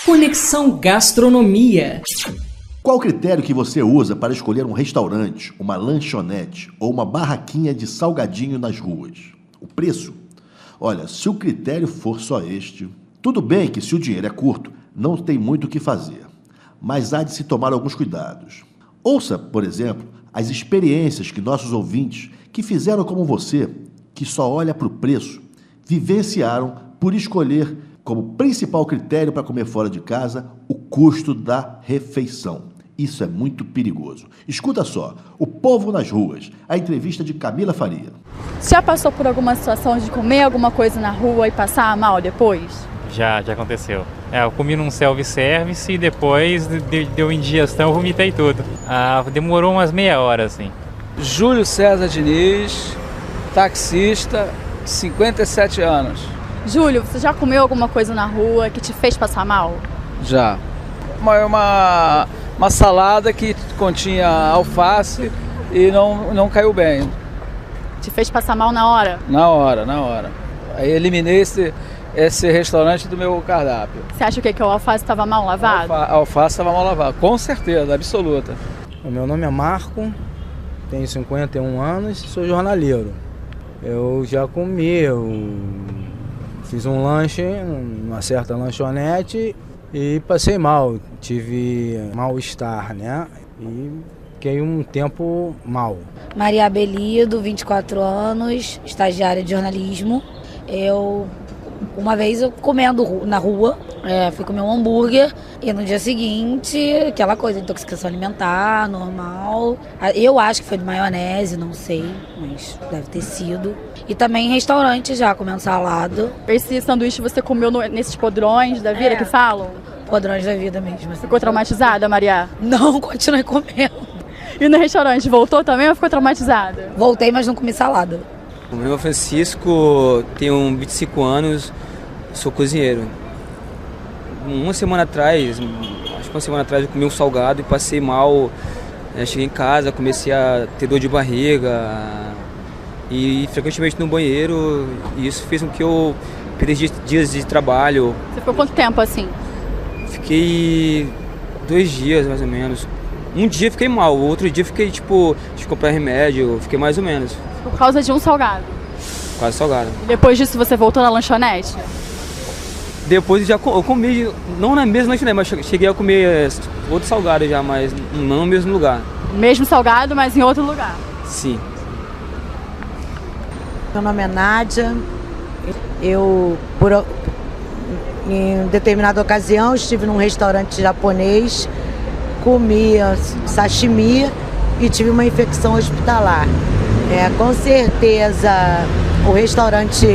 Conexão Gastronomia. Qual o critério que você usa para escolher um restaurante, uma lanchonete ou uma barraquinha de salgadinho nas ruas? O preço? Olha, se o critério for só este, tudo bem que se o dinheiro é curto, não tem muito o que fazer, mas há de se tomar alguns cuidados. Ouça, por exemplo, as experiências que nossos ouvintes, que fizeram como você, que só olha para o preço, vivenciaram por escolher como principal critério para comer fora de casa o custo da refeição. Isso é muito perigoso. Escuta só, O Povo nas Ruas, a entrevista de Camila Faria. Já passou por alguma situação de comer alguma coisa na rua e passar mal depois? Já aconteceu. Eu comi num self-service e depois deu indigestão, eu vomitei tudo. Demorou umas meia hora, assim. Júlio César Diniz, taxista, 57 anos. Júlio, você já comeu alguma coisa na rua que te fez passar mal? Já. Uma salada que continha alface e não caiu bem. Te fez passar mal na hora? Na hora. Aí eliminei esse restaurante do meu cardápio. Você acha que o alface estava mal lavado? A alface estava mal lavada, com certeza, absoluta. O meu nome é Marco, tenho 51 anos e sou jornaleiro. Eu já comi, fiz um lanche numa certa lanchonete e passei mal, tive mal-estar, né? E fiquei um tempo mal. Maria Abelido, 24 anos, estagiária de jornalismo. Uma vez eu comendo na rua, fui comer um hambúrguer e no dia seguinte, aquela coisa, intoxicação alimentar, normal. Eu acho que foi de maionese, não sei, mas deve ter sido. E também em restaurante já, comendo salada. Esse sanduíche você comeu nesses podrões da vida que falam? Podrões da vida mesmo. Ficou traumatizada, Maria? Não, continuei comendo. E no restaurante, voltou também ou ficou traumatizada? Voltei, mas não comi salada. O meu nome é Francisco, tenho 25 anos, sou cozinheiro. Uma semana atrás eu comi um salgado e passei mal. Cheguei em casa, comecei a ter dor de barriga e frequentemente no banheiro, e isso fez com que eu perdesse dias de trabalho. Você ficou quanto tempo assim? Fiquei 2 dias mais ou menos. Um dia fiquei mal, o outro dia fiquei de comprar remédio, fiquei mais ou menos. Por causa de um salgado? Quase salgado. E depois disso você voltou na lanchonete? Depois eu comi, não na mesma lanchonete, mas cheguei a comer outro salgado já, mas não no mesmo lugar. Mesmo salgado, mas em outro lugar? Sim. Meu nome é Nádia. Em determinada ocasião, estive num restaurante japonês, comi sashimi e tive uma infecção hospitalar. Com certeza o restaurante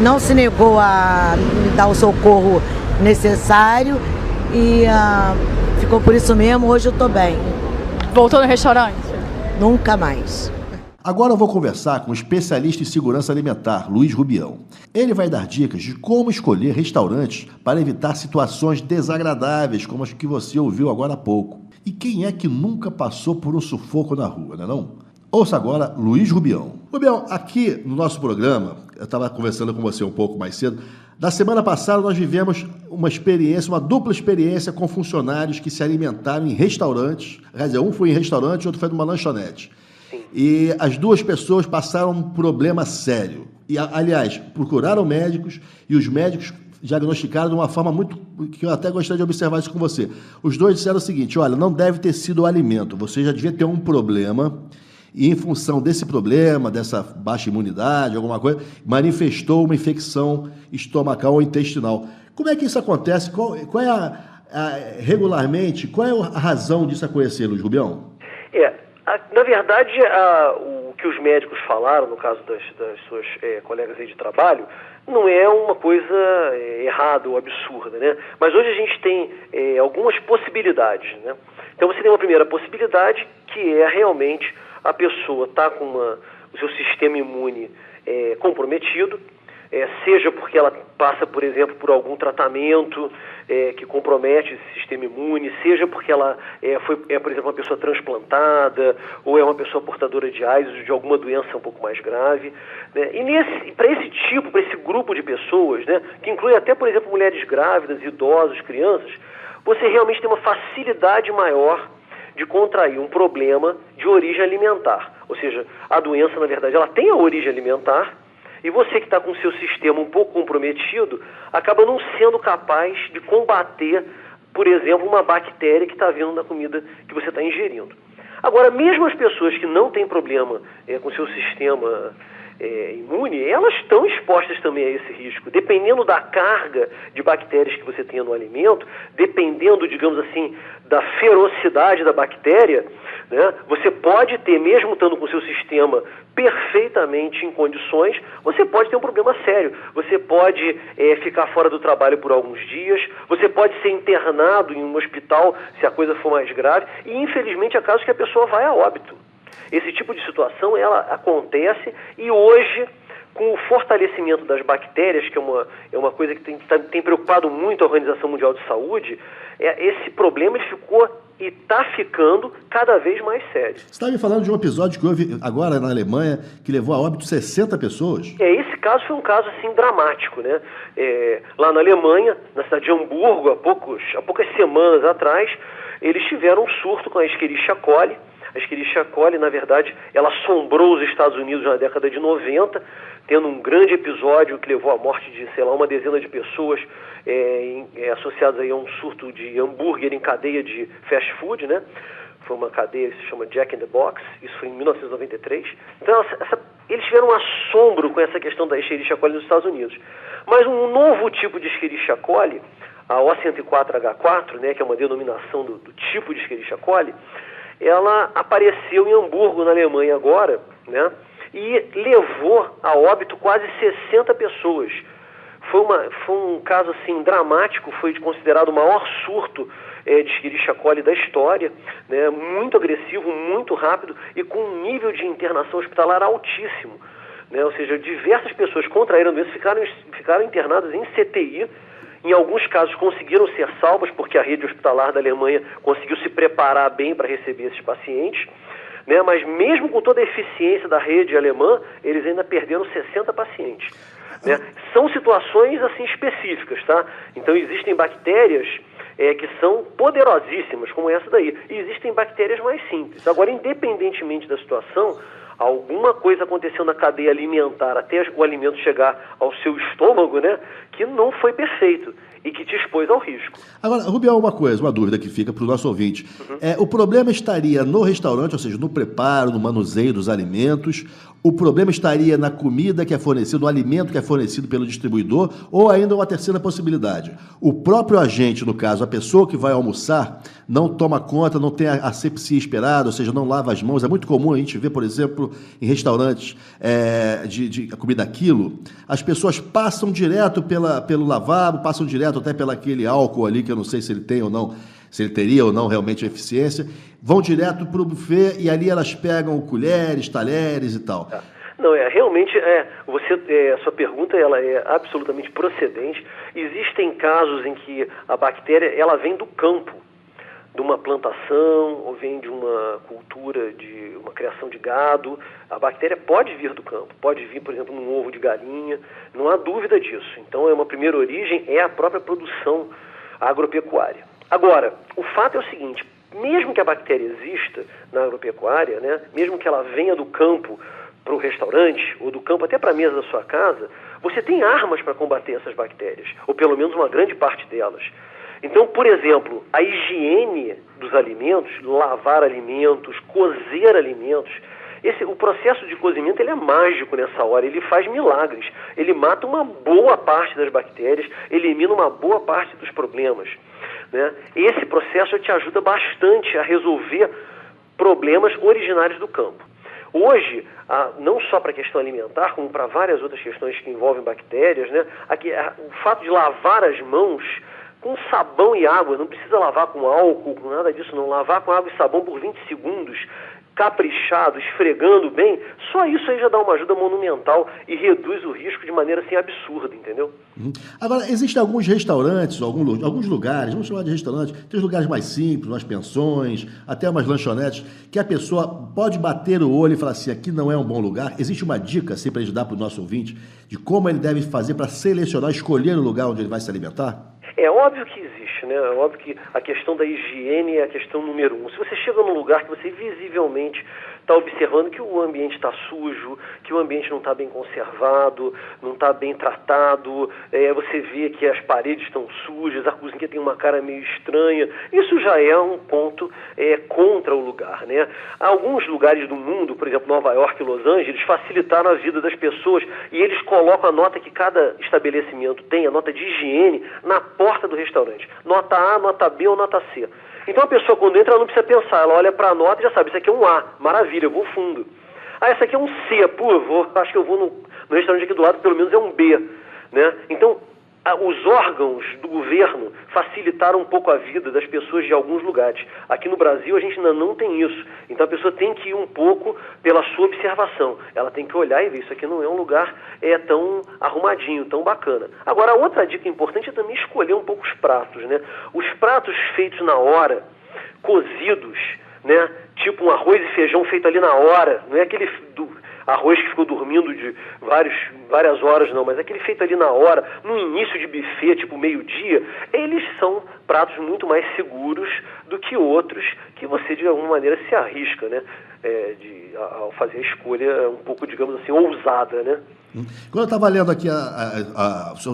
não se negou a me dar o socorro necessário e ficou por isso mesmo. Hoje eu estou bem. Voltou no restaurante? Nunca mais. Agora eu vou conversar com o especialista em segurança alimentar, Luiz Rubião. Ele vai dar dicas de como escolher restaurantes para evitar situações desagradáveis, como as que você ouviu agora há pouco. E quem é que nunca passou por um sufoco na rua, não é não? Ouça agora Luiz Rubião. Rubião, aqui no nosso programa, eu estava conversando com você um pouco mais cedo, na semana passada nós vivemos uma dupla experiência com funcionários que se alimentaram em restaurantes. Quer dizer, um foi em restaurante e outro foi numa lanchonete. E as duas pessoas passaram um problema sério. E, aliás, procuraram médicos e os médicos diagnosticaram de uma forma muito... que eu até gostaria de observar isso com você. Os dois disseram o seguinte: olha, não deve ter sido o alimento, você já devia ter um problema e, em função desse problema, dessa baixa imunidade, alguma coisa, manifestou uma infecção estomacal ou intestinal. Como é que isso acontece? Qual é regularmente, qual é a razão disso acontecer, Luiz Rubião? Na verdade, o que os médicos falaram, no caso das suas colegas aí de trabalho, não é uma coisa errada ou absurda, né? Mas hoje a gente tem algumas possibilidades, né? Então você tem uma primeira possibilidade, que é realmente a pessoa estar com o seu sistema imune comprometido, seja porque ela passa, por exemplo, por algum tratamento que compromete esse sistema imune, seja porque ela por exemplo, uma pessoa transplantada, ou é uma pessoa portadora de AIDS ou de alguma doença um pouco mais grave, né? E para esse grupo de pessoas, né, que inclui até, por exemplo, mulheres grávidas, idosos, crianças, você realmente tem uma facilidade maior de contrair um problema de origem alimentar. Ou seja, a doença, na verdade, ela tem a origem alimentar, e você que está com o seu sistema um pouco comprometido, acaba não sendo capaz de combater, por exemplo, uma bactéria que está vindo da comida que você está ingerindo. Agora, mesmo as pessoas que não têm problema com o seu sistema imune, elas estão expostas também a esse risco. Dependendo da carga de bactérias que você tenha no alimento, dependendo, digamos assim, da ferocidade da bactéria, né, você pode ter, mesmo estando com o seu sistema perfeitamente em condições, você pode ter um problema sério. Você pode ficar fora do trabalho por alguns dias, você pode ser internado em um hospital se a coisa for mais grave, e infelizmente há casos que a pessoa vai a óbito. Esse tipo de situação, ela acontece, e hoje, com o fortalecimento das bactérias, que é uma coisa que tem preocupado muito a Organização Mundial de Saúde, esse problema ele ficou e está ficando cada vez mais sério. Você está me falando de um episódio que houve agora na Alemanha, que levou a óbito 60 pessoas? Esse caso foi um caso assim dramático, né? Lá na Alemanha, na cidade de Hamburgo, há poucas semanas atrás, eles tiveram um surto com a Escherichia coli. A Escherichia coli, na verdade, ela assombrou os Estados Unidos na década de 90, tendo um grande episódio que levou à morte de, uma dezena de pessoas associadas aí a um surto de hambúrguer em cadeia de fast food, né? Foi uma cadeia que se chama Jack in the Box, isso foi em 1993. Então, eles tiveram um assombro com essa questão da Escherichia coli nos Estados Unidos. Mas um novo tipo de Escherichia coli, a O104H4, né, que é uma denominação do tipo de Escherichia coli, ela apareceu em Hamburgo, na Alemanha agora, né, e levou a óbito quase 60 pessoas. Foi um caso assim dramático, foi considerado o maior surto de Escherichia coli da história, né, muito agressivo, muito rápido e com um nível de internação hospitalar altíssimo, né, ou seja, diversas pessoas contraíram doença, ficaram internadas em CTI. Em alguns casos conseguiram ser salvas porque a rede hospitalar da Alemanha conseguiu se preparar bem para receber esses pacientes, né? Mas mesmo com toda a eficiência da rede alemã, eles ainda perderam 60 pacientes. Né? São situações assim específicas, tá? Então existem bactérias que são poderosíssimas, como essa daí, e existem bactérias mais simples. Agora, independentemente da situação, alguma coisa aconteceu na cadeia alimentar até o alimento chegar ao seu estômago, né, que não foi perfeito e que te expôs ao risco. Agora, Rubião, uma dúvida que fica para o nosso ouvinte. O problema estaria no restaurante, ou seja, no preparo, no manuseio dos alimentos? O problema estaria na comida que é fornecida, no alimento que é fornecido pelo distribuidor? Ou ainda uma terceira possibilidade? O próprio agente, no caso, a pessoa que vai almoçar, não toma conta, não tem a asepsia esperada, ou seja, não lava as mãos. É muito comum a gente ver, por exemplo, em restaurantes de comida quilo, as pessoas passam direto pelo lavabo, passam direto até pelo aquele álcool ali, que eu não sei se ele tem ou não, se ele teria ou não realmente eficiência, vão direto para o buffet e ali elas pegam colheres, talheres e tal. Não, realmente, a sua pergunta ela é absolutamente procedente. Existem casos em que a bactéria ela vem do campo, de uma plantação ou vem de uma cultura, de uma criação de gado. A bactéria pode vir do campo, pode vir, por exemplo, num ovo de galinha, não há dúvida disso. Então, uma primeira origem é a própria produção agropecuária. Agora, o fato é o seguinte, mesmo que a bactéria exista na agropecuária, né, mesmo que ela venha do campo para o restaurante, ou do campo até para a mesa da sua casa, você tem armas para combater essas bactérias, ou pelo menos uma grande parte delas. Então, por exemplo, a higiene dos alimentos, lavar alimentos, cozer alimentos, o processo de cozimento ele é mágico nessa hora, ele faz milagres, ele mata uma boa parte das bactérias, elimina uma boa parte dos problemas. Né? Esse processo te ajuda bastante a resolver problemas originários do campo. Hoje, não só para a questão alimentar, como para várias outras questões que envolvem bactérias, né? O fato de lavar as mãos com sabão e água, não precisa lavar com álcool, com nada disso, não. Lavar com água e sabão por 20 segundos caprichado, esfregando bem, só isso aí já dá uma ajuda monumental e reduz o risco de maneira assim absurda, entendeu? Agora, existem alguns restaurantes, alguns lugares, vamos chamar de restaurantes, tem os lugares mais simples, umas pensões, até umas lanchonetes, que a pessoa pode bater o olho e falar assim, aqui não é um bom lugar. Existe uma dica, assim, para a gente dar para o nosso ouvinte, de como ele deve fazer para selecionar, escolher o lugar onde ele vai se alimentar? É óbvio que existe, né? É óbvio que a questão da higiene é a questão número 1. Se você chega num lugar que você visivelmente está observando que o ambiente está sujo, que o ambiente não está bem conservado, não está bem tratado, você vê que as paredes estão sujas, a cozinha tem uma cara meio estranha, isso já é um ponto contra o lugar, né? Alguns lugares do mundo, por exemplo, Nova York e Los Angeles, facilitaram a vida das pessoas e eles colocam a nota que cada estabelecimento tem, a nota de higiene, na porta do restaurante. Nota A, nota B ou nota C. Então a pessoa quando entra ela não precisa pensar, ela olha para a nota e já sabe, isso aqui é um A, maravilha, eu vou fundo. Ah, essa aqui é um C, acho que eu vou no restaurante aqui do lado, pelo menos é um B, né? Então os órgãos do governo facilitaram um pouco a vida das pessoas de alguns lugares. Aqui no Brasil a gente ainda não tem isso. Então a pessoa tem que ir um pouco pela sua observação. Ela tem que olhar e ver, isso aqui não é um lugar tão arrumadinho, tão bacana. Agora, a outra dica importante é também escolher um pouco os pratos, né? Os pratos feitos na hora, cozidos, né? Tipo um arroz e feijão feito ali na hora, não é aquele arroz que ficou dormindo de várias horas, não, mas aquele feito ali na hora, no início de buffet, tipo meio-dia, eles são pratos muito mais seguros do que outros que você, de alguma maneira, se arrisca, né? Ao fazer a escolha um pouco, digamos assim, ousada, né? Quando eu estava lendo aqui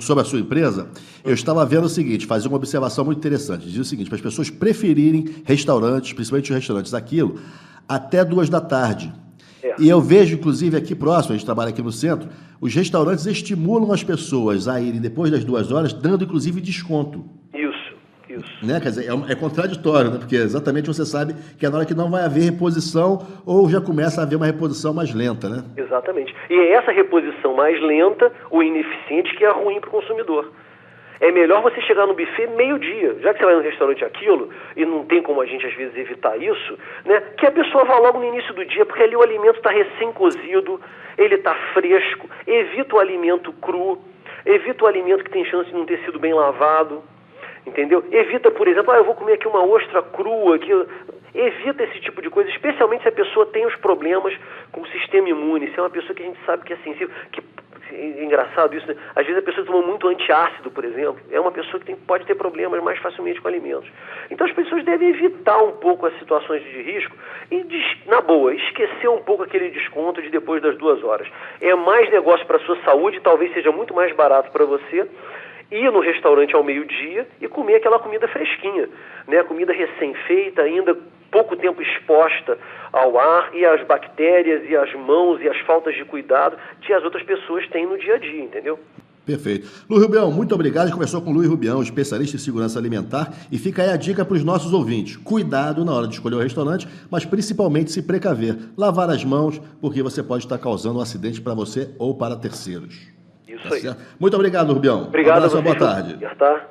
sobre a sua empresa, eu estava vendo o seguinte, fazia uma observação muito interessante. Dizia o seguinte, para as pessoas preferirem restaurantes, principalmente os restaurantes daquilo, até 2 da tarde. E eu vejo, inclusive, aqui próximo, a gente trabalha aqui no centro, os restaurantes estimulam as pessoas a irem depois das 2 horas, dando, inclusive, desconto. Isso. Né? Quer dizer, é contraditório, né? Porque exatamente você sabe que é na hora que não vai haver reposição ou já começa a haver uma reposição mais lenta, né? Exatamente. E é essa reposição mais lenta ou ineficiente que é ruim para o consumidor. É melhor você chegar no buffet meio-dia, já que você vai no restaurante aquilo, e não tem como a gente às vezes evitar isso, né? Que a pessoa vá logo no início do dia, porque ali o alimento está recém-cozido, ele está fresco, evita o alimento cru, evita o alimento que tem chance de não ter sido bem lavado, entendeu? Evita, por exemplo, eu vou comer aqui uma ostra crua, evita esse tipo de coisa, especialmente se a pessoa tem os problemas com o sistema imune, se é uma pessoa que a gente sabe que é sensível, é engraçado isso, né? Às vezes a pessoa toma muito antiácido, por exemplo, é uma pessoa que pode ter problemas mais facilmente com alimentos. Então as pessoas devem evitar um pouco as situações de risco e, na boa, esquecer um pouco aquele desconto de depois das 2 horas. É mais negócio para a sua saúde, talvez seja muito mais barato para você ir no restaurante ao meio-dia e comer aquela comida fresquinha, né? Comida recém-feita, ainda pouco tempo exposta ao ar e às bactérias e às mãos e às faltas de cuidado que as outras pessoas têm no dia a dia, entendeu? Perfeito. Luiz Rubião, muito obrigado. A gente conversou com o Luiz Rubião, especialista em segurança alimentar, e fica aí a dica para os nossos ouvintes. Cuidado na hora de escolher o restaurante, mas principalmente se precaver. Lavar as mãos, porque você pode estar causando um acidente para você ou para terceiros. Isso aí. Muito obrigado, Rubião. Obrigado, boa tarde. Já está.